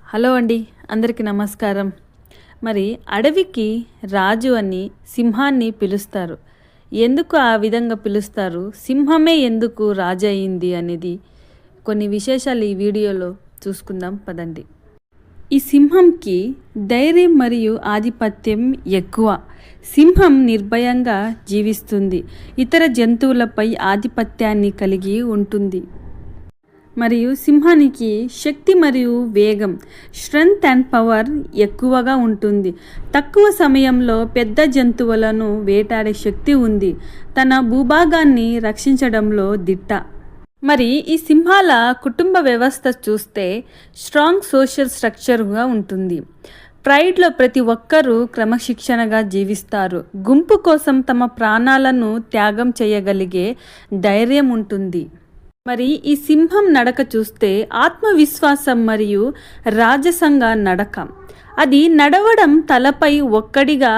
Hello అండి, అందరికీ నమస్కారం. మరి అడవికి రాజు అని సింహాన్ని పిలుస్తారు. ఎందుకు ఆ విధంగా పిలుస్తారు, సింహమే ఎందుకు రాజు అయింది అనేది కొన్ని విశేషాలు ఈ వీడియోలో చూసుకుందాం పదండి. ఈ సింహంకి ధైర్యం మరియు ఆధిపత్యం ఎక్కువ. సింహం నిర్భయంగా జీవిస్తుంది, ఇతర జంతువులపై ఆధిపత్యాన్ని కలిగి ఉంటుంది. మరియు సింహానికి శక్తి మరియు వేగం, స్ట్రెంగ్త్ అండ్ పవర్ ఎక్కువగా ఉంటుంది. తక్కువ సమయంలో పెద్ద జంతువులను వేటాడే శక్తి ఉంది. తన భూభాగాన్ని రక్షించడంలో దిట్ట. మరి ఈ సింహాల కుటుంబ వ్యవస్థ చూస్తే స్ట్రాంగ్ సోషల్ స్ట్రక్చర్గా ఉంటుంది. ప్రైడ్లో ప్రతి ఒక్కరూ క్రమశిక్షణగా జీవిస్తారు. గుంపు కోసం తమ ప్రాణాలను త్యాగం చేయగలిగే ధైర్యం ఉంటుంది. మరి ఈ సింహం నడక చూస్తే ఆత్మవిశ్వాసం మరియు రాజసంగ నడక. అది నడవడం, తలపై ఒక్కడిగా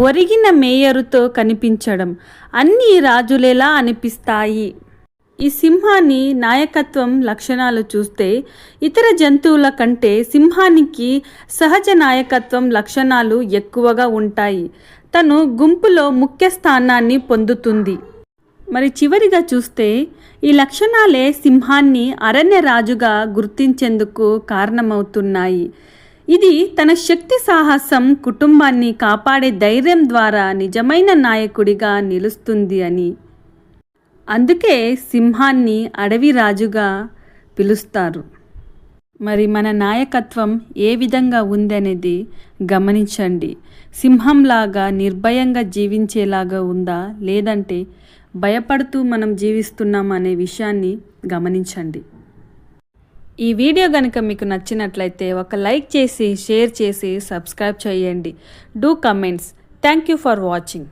ఒరిగిన మేయరుతో కనిపించడం అన్నీ రాజులేలా అనిపిస్తాయి. ఈ సింహాన్ని నాయకత్వం లక్షణాలు చూస్తే ఇతర జంతువుల కంటే సింహానికి సహజ నాయకత్వం లక్షణాలు ఎక్కువగా ఉంటాయి. తను గుంపులో ముఖ్య స్థానాన్ని పొందుతుంది. మరి చివరిగా చూస్తే ఈ లక్షణాలే సింహాన్ని అరణ్య రాజుగా గుర్తించేందుకు కారణమవుతున్నాయి. ఇది తన శక్తి, సాహసం, కుటుంబాన్ని కాపాడే ధైర్యం ద్వారా నిజమైన నాయకుడిగా నిలుస్తుంది అని. అందుకే సింహాన్ని అడవి రాజుగా పిలుస్తారు. మరి మన నాయకత్వం ఏ విధంగా ఉందనేది గమనించండి. సింహంలాగా నిర్భయంగా జీవించేలాగా ఉందా, లేదంటే భయపడుతూ మనం జీవిస్తున్నాం అనే విషయాన్ని గమనించండి. ఈ వీడియో కనుక మీకు నచ్చినట్లయితే ఒక లైక్ చేసి, షేర్ చేసి, సబ్స్క్రైబ్ చేయండి. Do comments. Thank you for watching.